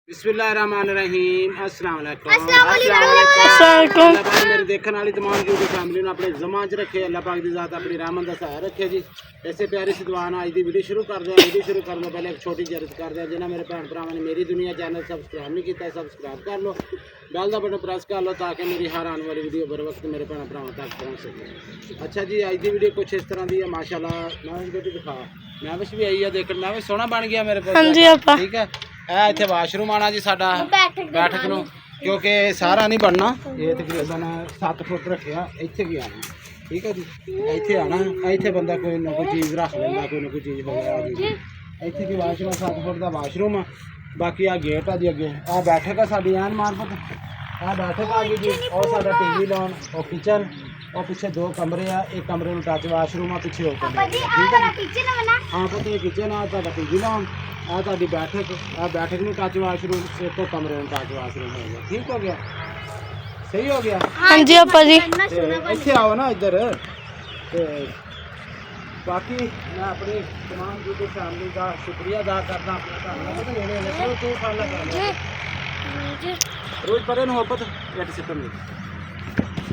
बिस्मिल्लाहिर्रहमानिर्रहीम अस्सलाम वालेकुम। मेरे देखने वाली तमाम यूट्यूब फैमिली ने अपने जमा च रखे अल्लाह पाक दी ज़ात अपनी रहमत दा सहारा रखे जी। ऐसे प्यारी सी दुआ अज की वीडियो शुरू कर रहे हैं। वीडियो शुरू करने पहले एक छोटी जरूरत कर रहे हैं, जिन्हें मेरे भैन भरावां ने मेरी दुनिया चैनल सबसक्राइब नहीं किया सब्सक्राइब कर लो, बेल का बटन प्रेस कर लो ताकि मेरी हर आने वाली वीडियो बर वक्त मेरे भैन भरावां तक पहुँच सके। अच्छा जी, अज की वीडियो कुछ इस तरह की है माशाल्लाह। मैं दिखा मैविश भी आई है देखने, मैविश सोहना बन गया मेरे को। ठीक है, इतने वाशरूम आना जी साडा बैठक नूं, क्योंकि सारा नहीं बनना, ये तकरीबन 7 फुट रखा इत्थे भी आना। ठीक है जी, इत्थे आना, इत्थे बंदा कोई ना कोई चीज़ रख लेंदा, कोई ना कोई चीज़ वगैरह जी। इत्थे की वाशरूम 7 फुट का वाशरूम आ, बाकी आ गेट आ जी, अगे आ बैठक है साडी एन मार्फत, आ बैठक आ गई जी। और साडा टीवी लॉन और किचन और पीछे 2 कमरे आ, एक कमरे में टच वाशरूम आ, पीछे हो कमरे। हाँ पता है किचन आ, साडा टीवी लॉन आ, ताड़ी बैठक आ, बैठक में टच वाशरूम, एक तो कमरे में टच वाशरूम हो गया। ठीक हो गया, सही हो गया। हाँ जी आपा जी, इत्थे आओ ना इधर। बाकी मैं अपनी तमाम यूट्यूब फैमिली का शुक्रिया अदा करना, रोज पर मोहब्बत गट सिस्टम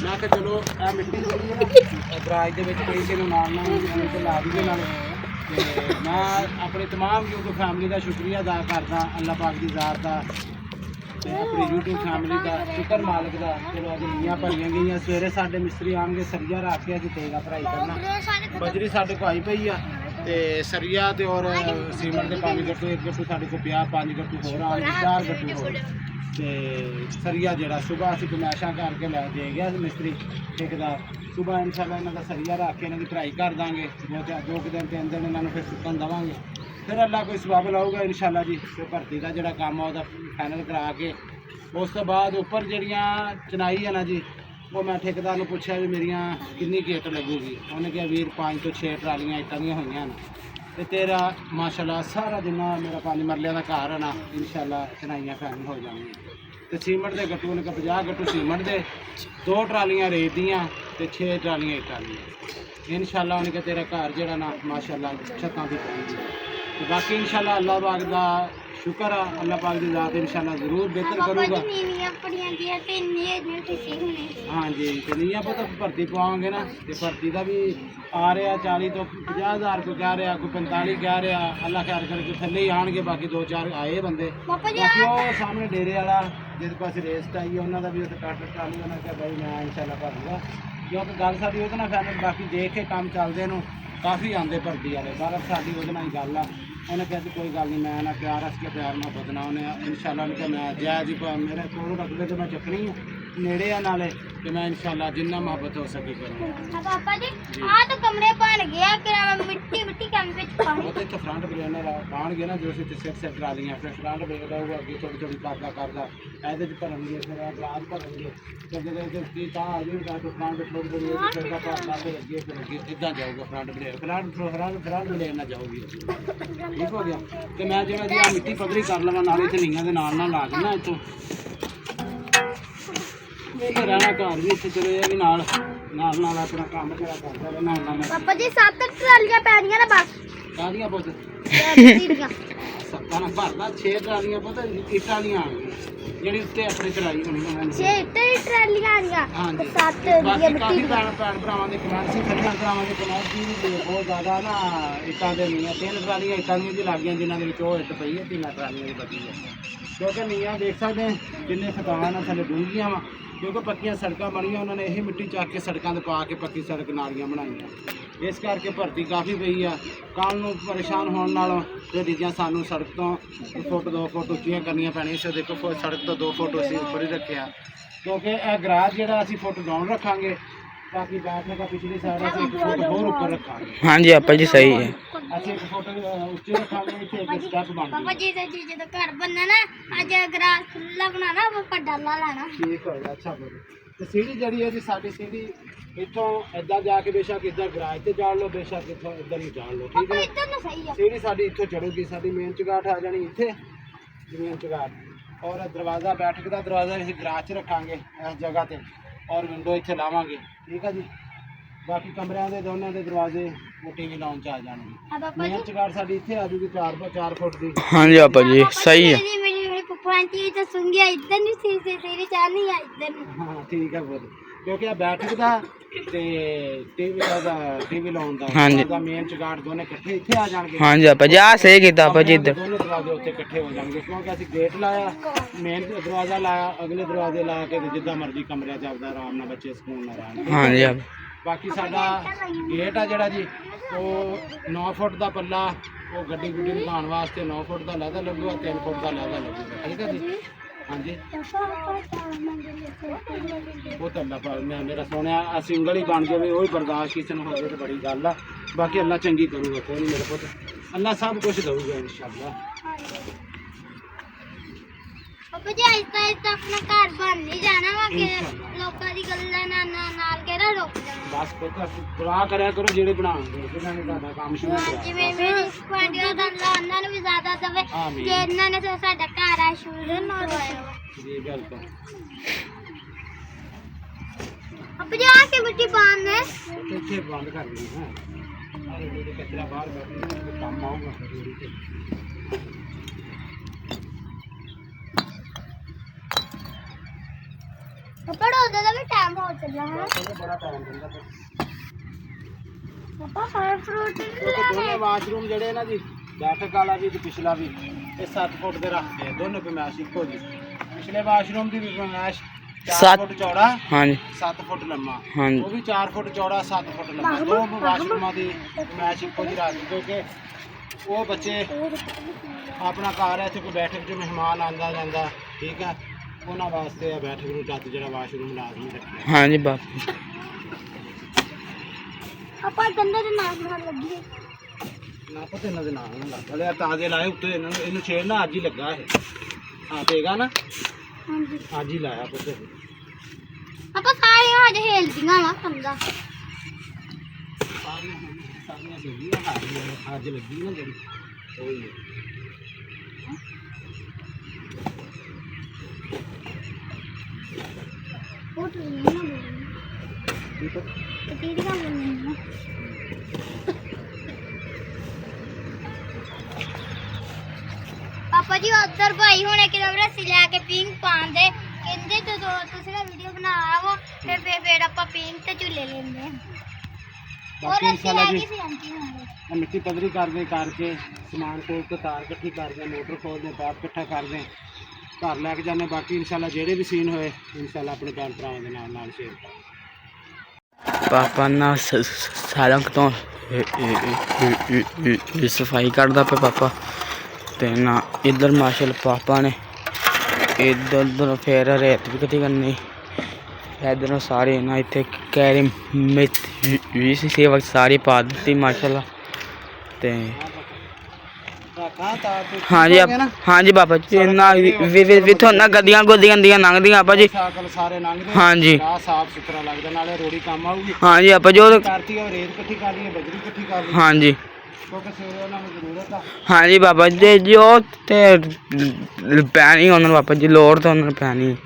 मैं क्या चलो आ मिट्टी दराज के किसी नाल ला दी नाल। मैं अपनी तमाम यूट्यूब फैमिली का शुक्रिया अदा करदा, अल्लाह पाक की ज़ात का, अपनी यूट्यूब फैमिली का शुक्र मालिक का। चलो अज नींह भरिया गई, सवेरे साढ़े मिस्त्री आएंगे, सरिया रख के अज तेगा भराई करना। बजरी साढ़े को आई पई आ, ते सरिया ते और सीमेंट के 5 गट्टू, एक गट्टू साढ़े को पिया, 5 गट्टू होर आएंगे, 4 गट्टू होर। ते सरिया जरा सुबह असीं कमैशा करके लै दे गया मिस्त्री ठेकेदार, सुबह इंशाल्लाह इन्हां दा सरिया रख के इन्हां दी भराई कर देंगे। 2 दिन 3 दिन इन्हां नूं फिर सुकन देवांगे, फिर अल्लाह कोई सबब लाऊगा इंशाल्लाह जी। ते भर्ती का जिहड़ा काम आ ओहदा फाइनल करा के उस तो बाद उपर जिहड़ियां चनाई है ना जी, वो मैं ठेकेदार नूं पुछया भी मेरियां किन्नी की इट लगूगी। उन्हें कहा वीर 5 तो 6 ट्रालियां इट्टां दियां होईयां न, ते तेरा माशाल्लाह सारा जिन्ना मेरा 5 मरलियां दा घर है ना इंशाल्लाह चनाइयां फाइनल हो जाएंगी। तो सीमेंट के गट्टू ने 50 गट्टू सीमेंट दे, 2 ट्रालियां रेत दियां ते 6 ट्रालियां इट्टां दियां इंशाल्लाह। उन्हें कहा तेरा घर जिहड़ा ना माशाल्लाह छत्तां दी पहुंच। तो बाकी इंशाल्लाह अल्लाह पाक दा शुक्र है, अल्लाह पाक की ज़ात इंशाल्लाह ज़रूर बेहतर करूँगा। हाँ जी, तो नींह पता भर्ती पाओगे ना, तो भर्ती का भी आ रहा 40 तो 50,000 कोई कह रहा, कोई 45 कह रहा। अल्लाह खैर करके थले ही आएंगे, बाकी 2-4 आए बंदे। बाकी वो सामने डेरे वाला जिस पास रेस्ट आई है उन्होंने भी कट टाली, उन्होंने कहा भाई मैं इंशाल्लाह भरूँगा, क्योंकि गल साडी वो फैमिली बाकी देख के काम चलते हैं काफ़ी आते भर्ती वाले बाहर, साड़ी वो गल आ। उन्हें कहा कोई गल नहीं, मैं ना प्यार अस के प्यार ना बदना। उन्हें इंशाल्लाह उन्हें कहा मैं जैज ही मेरे को रखते तो मैं चुकनी है नेड़े आ नाले, तो मैं इंशाल्लाह जिन्ना मोहब्बत हो सके करूँगा। तो फ्रंट ब्रेनर पान गए ना जो सिर ट्रालियाँ, फिर फ्रंट ब्रेनर होगा अगे थोड़ी थोड़ी करदा करदा ऐसे भरनगे, फिर ग्लास भरनगे, फिर जो आ जाएगा तो फ्रंट थोड़ी थोड़ी फिर भरना, फिर अगे इदा जाऊगा फ्रंट ब्रेनर, फ्रंट ब्रेनर ना जाऊगी। ठीक हो गया। तो मैं जो मिट्टी पद्धरी कर लवां नाले ते नींहां दे नाल ला देना इत्थों, इत्थे रहना घर भी इत्थे चलो ये भी नाल अपना काम जरा करदा रहना हुंदा मैं। पापा जी 7 ट्रालियां पैणियां ना बस कादियां पुੱਤ सत्तां भरदा 6 ट्रालियां पुੱਤ इट्टां दियां ਜਿਹੜੀ ਉੱਤੇ ਆਪਣੇ ਚੜਾਈ ਹੋਣੀ ਉਹਨਾਂ ਨੇ 6 ट्रालियां आईयां ते 7 ਬਾਕੀ ਕਾਫੀ ਭੈਣ ਭਰਾਵਾਂ ਦੇ ਕਮੈਂਟ ਸੀ, ਖੜੀਆਂ ਭਰਾਵਾਂ ਦੇ ਕਮੈਂਟ ਸੀ ਬਹੁਤ ਜ਼ਿਆਦਾ ਨਾ ਇੱਟਾਂ ਦੇ ਨਹੀਂ ਆ। 3 ਟਰਾਲੀਆਂ ਇੱਟਾਂ ਦੀਆਂ ਜੀ ਲੱਗ ਗਈਆਂ, ਜਿਨ੍ਹਾਂ ਦੇ ਵਿੱਚ ਉਹ ਇੱਟ ਪਈ ਹੈ, 3 ਟਰਾਲੀਆਂ ਦੀ ਬਚੀ ਹੈ। ਕਿਉਂਕਿ ਨੀਆਂ ਦੇਖ ਸਕਦੇ ਜਿੰਨੇ ਖਤਾਨ ਆ ਥੱਲੇ ਡੂੰਘੀਆਂ ਵਾ, क्योंकि पक्कियां सड़क बनिया, उन्होंने यही मिट्टी चक के सड़कों पर पा के पक्की सड़क नालियां बनाई, इस करके भर्ती काफ़ी पई आ। कल नूं परेशान होने नालों जो चीज़ां सानूं सड़क तो 1 फुट 2 फुट उच्चियां करनियां पैणियां। इस देखो सड़क तो 2 फुट असीं उपर ही रखिया, क्योंकि यह गराज जिहड़ा असीं फुट डाउन रखांगे, बाकी बैठने का पिछली साइड असीं 1 फुट होर ऊपर रखांगे। हाँ जी आपा जी सही है, असीं 1 फुट उच्चे रखांगे, इत्थे एक स्टैप बन पापा जी जो घर बनना ना अज ग्रास खुला बनाना वो डाला लाना। ठीक होगा। अच्छा बोलो। तो सीढ़ी जी है जी साड़ी सीढ़ी इतों इदा जाके बेशक इधर गराज से जान लो, बेशक इतों इधर नहीं जान लो। ठीक है, सीढ़ी साड़ी इतों चढ़ूगी, साड़ी मेन चुगाट आ जानी इतने मेन चुगाट। और दरवाज़ा बैठक का दरवाज़ा इस गराज च रखांगे इस जगह पर, और विंडो इतने लावांगे। ठीक है जी, बाकी कमरिया के दोनों के दरवाजे वो टीवी लाउन च आ जाएंगे। मेन चुगाट साड़ी इतने आ जूगी 4 फुट की। हाँ जी आपा जी सही है। ਪੁਆਇੰਟੀ ਤੇ ਸੁੰਗਿਆ ਇੱਧਰ ਨਹੀਂ ਸੀ ਤੇਰੀ ਚਾਹ ਨਹੀਂ ਆ ਇੱਧਰ ਨੂੰ। ਹਾਂ ਠੀਕ ਹੈ ਬਹੁਤ, ਕਿਉਂਕਿ ਆ ਬੈਠਕ ਦਾ ਤੇ ਟੀਵੀ ਲਾਉਣ ਦਾ ਹਾਂਜੀ। ਦਾ ਮੇਨ ਚਗਾੜ ਦੋਨੇ ਇਕੱਠੇ ਇੱਥੇ ਆ ਜਾਣਗੇ। ਹਾਂਜੀ ਆਪਾਂ ਜਾ ਸਹੀ ਕੀਤਾ ਆਪਾਂ ਜੀ ਇੱਧਰ। ਦੋਨੇ ਦਰਵਾਜ਼ੇ ਉੱਤੇ ਇਕੱਠੇ ਹੋ ਜਾਣਗੇ, ਕਿਉਂਕਿ ਅਸੀਂ ਗੇਟ ਲਾਇਆ, ਮੇਨ ਦਰਵਾਜ਼ਾ ਲਾਇਆ, ਅਗਲੇ ਦਰਵਾਜ਼ੇ ਲਾ ਕੇ ਤੇ ਜਿੱਦਾਂ ਮਰਜ਼ੀ ਕਮਰਿਆਂ 'ਚ ਆਪਦਾ ਆਰਾਮ ਨਾਲ ਬੱਚੇ ਸਕੂਨ ਨਾਲ ਰਹਿਣ। ਹਾਂਜੀ ਆਪ ਬਾਕੀ ਸਾਡਾ ਗੇਟ ਆ ਜਿਹੜਾ ਜੀ ਉਹ 9 ਫੁੱਟ ਦਾ ਪੱਲਾ, ਉਹ ਗੱਡੀ ਗੁੱਡੀ ਲਗਾਉਣ ਵਾਸਤੇ 9 ਫੁੱਟ ਦਾ ਲਹਿਦਾ ਲੱਗੂਗਾ, 3 ਫੁੱਟ ਦਾ ਲਹਿਦਾ ਲੱਗੂਗਾ, ਠੀਕ ਹੈ ਜੀ। ਹਾਂਜੀ ਉਹ ਤਾਂ ਅੱਲਾ ਮੈਂ ਮੇਰਾ ਸੋਹਣਿਆ ਸਿੰਗਲ ਹੀ ਬਣ ਜਾਵੇ, ਉਹ ਹੀ ਬਰਦਾਸ਼ਤ ਕਿਸੇ ਨੂੰ ਹੋਵੇ ਤਾਂ ਬੜੀ ਗੱਲ ਆ। ਬਾਕੀ ਅੱਲਾ ਚੰਗੀ ਕਰੂਗਾ, ਕੋਈ ਨਹੀਂ ਮੇਰੇ ਪੁੱਤ, ਅੱਲਾ ਸਭ ਕੁਝ ਦਊਗਾ ਇਨਸ਼ਾਅੱਲਾ। ਪਾਪਾ ਜੀ ਆਇਸਤਾ ਆਇਸਤਾ ਆਪਣਾ ਘਰ ਬਣ ਨਹੀਂ ਜਾਣਾ ਵਾ ਕਿ ਲੋਕਾਂ ਦੀ ਗੱਲਾਂ ਨਾਲ ਕਿਹੜਾ ਰੁਕ ਜਾਣਾ। ਬਸ ਪੁੱਤ ਦੁਆ ਕਰਿਆ ਕਰੋ ਜਿਹੜੇ ਬਣਾਉਣਗੇ, ਜਿਹਨਾਂ ਨੇ ਤੁਹਾਡਾ ਕੰਮ ਸ਼ੁਰੂ ਕਰਿਆ। ਜਿਵੇਂ ਮੇਰੀ ਕੁਆਂਟੀਆਂ ਦਾ ਅੱਲਾ ਉਹਨਾਂ ਨੂੰ ਵੀ ਜ਼ਿਆਦਾ ਦੇਵੇ ਆਮੀਨ। ਜੇ ਇਹਨਾਂ ਨੇ ਸਾਡਾ ਘਰ ਆ ਸ਼ੁਰੂ ਕਰਵਾਇਆ ਵਾ। ਜੀ ਬਿਲਕੁਲ। ਪਾਪਾ ਜੀ ਆ ਕੇ ਮਿੱਟੀ ਪਾਉਣ ਨੇ ਇੱਥੇ ਬੰਦ ਕਰ ਦੇਣੀ ਹੈ, ਸਾਰੇ ਜਿਹੜੇ ਕਚਰਾ ਬਾਹਰ ਕੱਢਣਾ, ਕੰਮ ਆਊਗਾ ਜ਼ਰੂਰੀ ਤੇ। ਪਾਪਾ ਉਹਦਾ ਦਾ ਵੀ ਟਾਈਮ ਹੋ ਚੱਲਾ ਹੈ। ਉਹਨੇ ਬੜਾ ਟਾਈਮ ਦਿੰਦਾ ਤੇ ਪਾਪਾ ਫਲ ਫਰੂਟ ਉਹ ਦੋਨੇ ਵਾਸ਼ਰੂਮ ਜਿਹੜੇ ਨਾ ਜੀ, ਬੈਠਕ ਵਾਲਾ ਵੀ ਤੇ ਪਿਛਲਾ ਵੀ, ਇਹ 7 ਫੁੱਟ ਦੇ ਰੱਖਦੇ ਆ ਦੋਨੋਂ ਪਮੈਸ਼ ਇੱਕੋ ਜੀ। ਪਿਛਲੇ ਵਾਸ਼ਰੂਮ ਦੀ ਵੀ ਪਮੈਸ਼ 4 ਸੱਤ- ਫੁੱਟ ਚੌੜਾ, ਹਾਂਜੀ 7 ਫੁੱਟ ਲੰਮਾ, ਹਾਂਜੀ। ਉਹ ਵੀ 4 ਫੁੱਟ ਚੌੜਾ, 7 ਫੁੱਟ ਲੰਮਾ। ਦੋ ਵਾਸ਼ਰੂਮਾਂ ਦੀ ਪਮੈਸ਼ ਇੱਕੋ ਜੀ ਰੱਖਦੇ, ਕਿਉਂਕਿ ਉਹ ਬੱਚੇ ਆਪਣਾ ਘਰ ਹੈ, ਇੱਥੇ ਕੋਈ ਬੈਠਕ 'ਚ ਮਹਿਮਾਨ ਆਉਂਦਾ ਜਾਂਦਾ, ਠੀਕ ਹੈ, ਉਹਨਾਂ ਵਾਸਤੇ ਆ ਬੈਠਕ ਨੂੰ ਛੱਤ ਜਿਹੜਾ ਵਾਸ਼ਰੂਮ ਲਾਜ਼ਮੀ ਰੱਖਿਆ। ਹਾਂਜੀ ਬਾਪੂ ਆਪਾਂ ਗੰਦੇ ਦੇ ਨਾਲ ਲੱਗੀ ਹੈ। ਨਾ ਪਤਾ ਇਹਨਾਂ ਦੇ ਨਾਲ ਲੱਗ ਹਲੇ ਤਾਜ਼ੇ ਲਾਏ ਉੱਤੇ, ਇਹਨਾਂ ਨੂੰ ਇਹਨੂੰ ਛੇੜਨਾ ਅੱਜ ਹੀ ਲੱਗਾ ਇਹ। ਹਾਂ ਪਏਗਾ ਨਾ, ਹਾਂਜੀ ਅੱਜ ਹੀ ਲਾਇਆ ਪੁੱਤ। ਆਪਾਂ ਸਾਰੀਆਂ ਅੱਜ ਹਿਲਦੀਆਂ ਵਾ ਕੰਦਾ। ਸਾਰੀਆਂ ਸਹੀਆਂ ਅੱਜ ਲੱਗੀ ਨਾ ਜਿਹੜੀ ਉਹੀ ਹੈ। ਉਹ ਤਾਂ ਨਹੀਂ ਨਾ ਬੋਲਣੀ ਠੀਕ ਹੈ। ਕਿਹੜੀ ਗੱਲ ਬੋਲਣੀ ਨਾ। ਪਾਪਾ ਜੀ ਉੱਧਰ ਭਾਈ ਹੁਣੇ ਕਿਲੋ ਰੱਸੀ ਲੈ ਕੇ ਪਿੰਗ ਪਾਉਂਦੇ, ਕਹਿੰਦੇ ਜਦੋਂ ਤੁਸੀਂ ਨਾ ਵੀਡੀਓ ਬਣਾਓ ਫਿਰ ਆਪਾਂ ਪਿੰਗ ਤੇ ਝੂਲੇ ਲੈਂਦੇ ਹਾਂ। ਉਹ ਬਾਕੀ ਰੱਸੀ ਇਨਸ਼ਾਅੱਲਾ ਲੈ ਜੀ ਕੇ ਸੀ ਆਂਟੀ ਹੁਣੇ। ਇਹ ਮਿੱਟੀ ਪੱਧਰੀ ਕਰਕੇ ਸਮਾਨ ਕੋਲ ਤੋਂ ਤਾਰ ਇਕੱਠੀ ਕਰਦੇ, ਮੋਟਰ ਖੋਲਦੇ, ਪੈਪ ਇਕੱਠਾ ਕਰਦੇ, ਘਰ ਲੈ ਕੇ ਜਾਂਦੇ। ਬਾਕੀ ਇਨਸ਼ਾਅੱਲਾ ਜਿਹੜੇ ਵੀ ਸੀਨ ਹੋਏ ਇਨਸ਼ਾਅੱਲਾ ਆਪਣੇ ਭੈਣ ਭਰਾਵਾਂ ਦੇ ਨਾਲ ਸ਼ੇਅਰ ਕਰਾਂਗੇ। ਪਾਪਾ ਨਾਲ ਸਾਲਾਂ ਤੋਂ ਸਫਾਈ ਕਰਦਾ ਪਿਆ ਪਾਪਾ, ਤੇ ਨਾ ਇੱਧਰ ਮਾਸ਼ਾਅੱਲਾ ਪਾਪਾ ਨੇ ਇੱਧਰ ਫੇਰ ਰੇਤ ਵੀ ਇਕੱਠੀ ਕਰਨੀ, ਇੱਧਰੋਂ ਸਾਰੇ ਨਾ ਇੱਥੇ ਕੈਰੀ ਮਿਰਚ ਵੀ ਸੀ ਸੇਵਾ ਸਾਰੀ ਪਾ ਦਿੱਤੀ ਮਾਸ਼ਾਅੱਲਾ। ਤੇ ਹਾਂਜੀ ਹਾਂਜੀ ਬਾਬਾ ਜੀ ਨਾ ਵੀ ਤੁਹਾਨੂੰ ਗੱਡੀਆਂ ਗੋਦੀਆਂ ਦੀਆਂ ਲੰਘਦੀਆਂ ਆਪਾਂ ਜੀ। ਸਾਈਕਲ ਸਾਰੇ ਲੰਘਦੇ, ਹਾਂਜੀ ਰਾਹ ਸਾਫ ਸੁਥਰਾ ਲੱਗਦਾ, ਨਾਲੇ ਰੋੜੀ ਕੰਮ ਆਊਗੀ। ਹਾਂਜੀ ਆਪਾਂ ਜੋ ਕਰਤੀ ਹੈ ਰੇਤ ਇਕੱਠੀ ਕਰ ਲਈ, ਬਜਰੀ ਇਕੱਠੀ ਕਰ ਲਈ, ਹਾਂਜੀ ਕਿਉਂਕਿ ਸਵੇਰੇ ਉਹਨਾਂ ਨੂੰ ਜ਼ਰੂਰਤ ਆ। ਹਾਂਜੀ ਬਾਬਾ ਜੀ ਜੋ ਤੇ ਪੈਣੀ ਉਹਨਾਂ ਨੂੰ ਬਾਬਾ ਜੀ ਲੋੜ ਤਾਂ ਉਹਨਾਂ ਨੂੰ ਪੈਣੀ।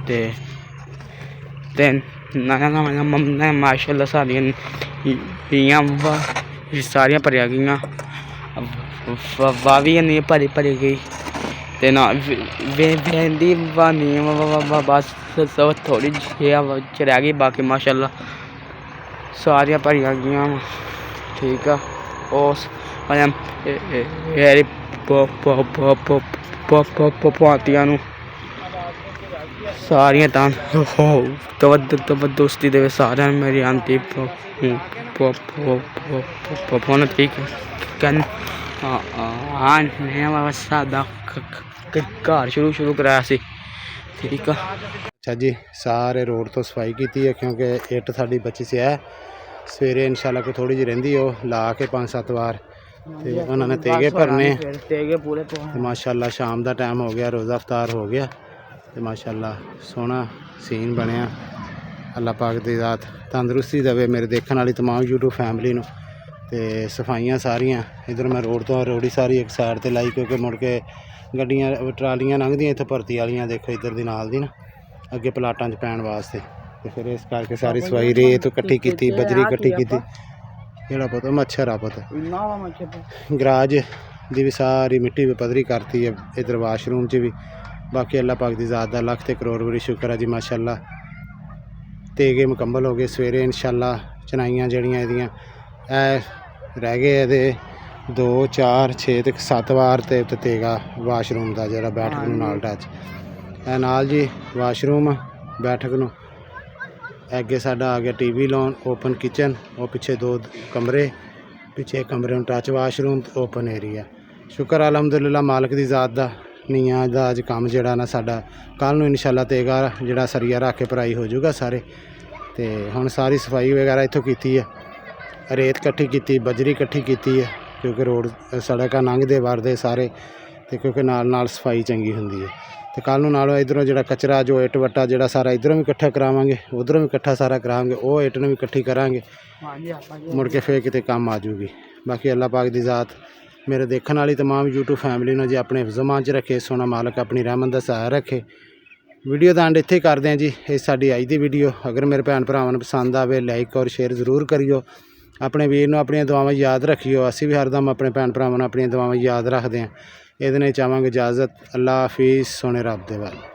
ਤੇ ਨਾ ਮਾਸ਼ਾਅੱਲਾ ਸਾਡੀਆਂ ਪੀਆਂ ਸਾਰੀਆਂ ਭਰੀਆਂ ਗਈਆਂ, ਵਾਹ ਵੀ ਨਹੀਂ ਭਰੀ ਗਈ, ਤੇ ਨਾ ਵੇਂਦੀ ਵਾਨੀ ਬਸ ਥੋੜੀ ਜਿਹੀ ਚ ਰਹਿ ਗਈ, ਬਾਕੀ ਮਾਸ਼ਾਅੱਲਾ ਸਾਰੀਆਂ ਭਰੀਆਂ ਗਈਆਂ। ਠੀਕ ਆ ਉਸ ਯਾਰੀ ਪਾਤੀਆਂ ਨੂੰ ਸਾਰੀਆਂ ਤਾਂ ਤਵੱਦੋਸਤੀ ਦੇਵੇ ਸਾਰਿਆਂ ਨੂੰ ਮੇਰੀ ਆਂਟੀ ਪਪੋਨ ਠੀਕ ਕਨ ਹਾਂ ਮੈਂ ਸਾਡਾ ਘਰ ਸ਼ੁਰੂ ਕਰਾਇਆ ਸੀ। ਠੀਕ ਆ। ਅੱਛਾ ਜੀ, ਸਾਰੇ ਰੋਡ ਤੋਂ ਸਫਾਈ ਕੀਤੀ ਹੈ, ਕਿਉਂਕਿ ਇੱਟ ਸਾਡੀ ਬਚੀ ਸੀ ਹੈ। ਸਵੇਰੇ ਇਨਸ਼ਾਅੱਲਾ ਕੋਈ ਥੋੜੀ ਜਿਹੀ ਰਹਿੰਦੀ, ਉਹ ਲਾ ਕੇ 5-7 ਵਾਰ ਤੇ ਉਹਨਾਂ ਨੇ ਤੇਗੇ ਭਰਨੇ ਤੇਗੇ ਪੂਰੇ ਤੇ ਮਾਸ਼ਾਅੱਲਾ ਸ਼ਾਮ ਦਾ ਟਾਈਮ ਹੋ ਗਿਆ, ਰੋਜ਼ਾ ਇਫਤਾਰ ਹੋ ਗਿਆ ਤੇ ਮਾਸ਼ਾਅੱਲਾ ਸੋਹਣਾ ਸੀਨ ਬਣਿਆ। ਅੱਲਾ ਪਾਕ ਦੀ ਜ਼ਾਤ ਤੰਦਰੁਸਤੀ ਦੇਵੇ ਮੇਰੇ ਦੇਖਣ ਵਾਲੀ ਤਮਾਮ YouTube ਫੈਮਿਲੀ ਨੂੰ। ਤੇ ਸਫਾਈਆਂ ਸਾਰੀਆਂ ਇੱਧਰ ਮੈਂ ਰੋਡ ਤੋਂ ਰੋੜੀ ਸਾਰੀ ਇੱਕ ਸਾਈਡ ਤੇ ਲਾਈ, ਕਿਉਂਕਿ ਮੁੜ ਕੇ ਗੱਡੀਆਂ ਟਰਾਲੀਆਂ ਲੰਘਦੀਆਂ ਇੱਥੇ ਭਰਤੀ ਵਾਲੀਆਂ, ਦੇਖੋ ਇੱਧਰ ਦੀ ਨਾਲ ਦੀ ਨਾ ਅੱਗੇ ਪਲਾਟਾਂ 'ਚ ਪੈਣ ਵਾਸਤੇ, ਤੇ ਫਿਰ ਇਸ ਕਰਕੇ ਸਾਰੀ ਸਫਾਈ ਰੇਤ ਇਕੱਠੀ ਕੀਤੀ, ਬਜਰੀ ਇਕੱਠੀ ਕੀਤੀ। ਜਿਹੜਾ ਪੁੱਤ ਮੱਛਰ ਆ ਪੁੱਤ ਇੰਨਾ ਵਾ ਮੱਛਰ ਤੇ ਗਰਾਜ ਦੀ ਵੀ ਸਾਰੀ ਮਿੱਟੀ ਵੀ ਪੱਧਰੀ ਕਰਤੀ ਹੈ ਇੱਧਰ ਵਾਸ਼ਰੂਮ 'ਚ ਵੀ। ਬਾਕੀ ਅੱਲਾ ਪਾਕ ਦੀ ਜ਼ਾਤ ਦਾ ਲੱਖ ਤੇ ਕਰੋੜ ਵਾਰੀ ਸ਼ੁਕਰ ਹੈ ਜੀ ਮਾਸ਼ਾਅੱਲਾ। ਤੇਗੇ ਮੁਕੰਮਲ ਹੋ ਗਏ ਸਵੇਰੇ ਇਨਸ਼ਾਅੱਲਾ। ਚਨਾਈਆਂ ਜਿਹੜੀਆਂ ਇਹਦੀਆਂ ਇਹ ਰਹਿ ਗਏ ਇਹਦੇ 2 4 6 ਤੇ 7 ਵਾਰ ਤੇ ਉੱਤੇ ਤੇਗਾ ਵਾਸ਼ਰੂਮ ਦਾ ਜਿਹੜਾ ਬੈਠਕ ਨੂੰ ਨਾਲ ਟੱਚ ਇਹ ਨਾਲ ਜੀ ਵਾਸ਼ਰੂਮ ਬੈਠਕ ਨੂੰ। ਅੱਗੇ ਸਾਡਾ ਆ ਗਿਆ ਟੀਵੀ ਲਾਉਣ, ਓਪਨ ਕਿਚਨ, ਉਹ ਪਿੱਛੇ 2 ਕਮਰੇ, ਪਿੱਛੇ ਕਮਰੇ ਨੂੰ ਟੱਚ ਵਾਸ਼ਰੂਮ ਤੇ ਓਪਨ ਏਰੀਆ। ਸ਼ੁਕਰ ਅਲਹਮਦੁਲਿਲਾ ਮਾਲਕ ਦੀ ਜ਼ਾਤ ਦਾ। ਨੀਆਂ ਦਾ ਅੱਜ ਕੰਮ ਜਿਹੜਾ ਨਾ ਸਾਡਾ ਕੱਲ੍ਹ ਨੂੰ ਇਨਸ਼ਾਅੱਲਾ ਤੇਗਾ ਜਿਹੜਾ ਸਰੀਆ ਰੱਖ ਕੇ ਭਰਾਈ ਹੋ ਜਾਊਗਾ ਸਾਰੇ। ਤੇ ਹੁਣ ਸਾਰੀ ਸਫਾਈ ਵਗੈਰਾ ਇੱਥੋਂ ਕੀਤੀ ਹੈ, ਰੇਤ ਇਕੱਠੀ ਕੀਤੀ, ਬਜਰੀ ਇਕੱਠੀ ਕੀਤੀ ਹੈ ਕਿਉਂਕਿ ਰੋਡ ਸੜਕਾਂ ਲੰਘਦੇ ਵਰਦੇ ਸਾਰੇ ਤੇ ਕਿਉਂਕਿ ਨਾਲ ਨਾਲ ਸਫਾਈ ਚੰਗੀ ਹੁੰਦੀ ਹੈ। ਤੇ ਕੱਲ੍ਹ ਨੂੰ ਨਾਲੋਂ ਇੱਧਰੋਂ ਜਿਹੜਾ ਕਚਰਾ ਜੋ ਇੱਟ ਵੱਟਾ ਜਿਹੜਾ ਸਾਰਾ ਇੱਧਰੋਂ ਵੀ ਇਕੱਠਾ ਕਰਾਵਾਂਗੇ, ਉੱਧਰੋਂ ਵੀ ਇਕੱਠਾ ਸਾਰਾ ਕਰਾਵਾਂਗੇ, ਉਹ ਇੱਟ ਨੂੰ ਵੀ ਇਕੱਠੀ ਕਰਾਂਗੇ, ਹਾਂਜੀ ਆਪਾਂ ਜੀ ਮੁੜ ਕੇ ਫੇਰ ਕਿਤੇ ਕੰਮ ਆ ਜੂਗੀ। ਬਾਕੀ ਅੱਲਾ ਪਾਕ ਦੀ ਜ਼ਾਤ ਮੇਰੇ ਦੇਖਣ ਵਾਲੀ तमाम YouTube ਫੈਮਿਲੀ ਨੂੰ ਜੀ ਆਪਣੇ ਹਿਫਜ਼-ਏ-ਮਾਨ 'ਚ ਰੱਖੇ। ਸੋਹਣਾ ਮਾਲਕ ਆਪਣੀ ਰਹਿਮਤ ਦਾ ਸਹਾਰਾ ਰੱਖੇ। ਵੀਡੀਓ ਦਾ ਐਂਡ ਇੱਥੇ ਹੀ ਕਰਦੇ ਹਾਂ ਜੀ। ਇਹ ਸਾਡੀ ਅੱਜ ਦੀ ਵੀਡੀਓ ਅਗਰ ਮੇਰੇ ਭੈਣ ਭਰਾਵਾਂ ਨੂੰ ਪਸੰਦ ਆਵੇ ਲਾਈਕ ਔਰ ਸ਼ੇਅਰ ਜ਼ਰੂਰ ਕਰਿਓ। ਆਪਣੇ ਵੀਰ ਨੂੰ ਆਪਣੀਆਂ ਦੁਆਵਾਂ ਯਾਦ ਰੱਖਿਓ। ਅਸੀਂ ਵੀ ਹਰਦਮ ਆਪਣੇ ਭੈਣ ਭਰਾਵਾਂ ਨੂੰ ਆਪਣੀਆਂ ਦੁਆਵਾਂ ਯਾਦ ਰੱਖਦੇ ਹਾਂ। ਇਹਦੇ ਨਾਲ ਚਾਹਾਂਗੇ ਇਜਾਜ਼ਤ। ਅੱਲਾ ਹਾਫਿਜ਼। ਸੋਹਣੇ ਰੱਬ ਦੇ ਵੱਲ।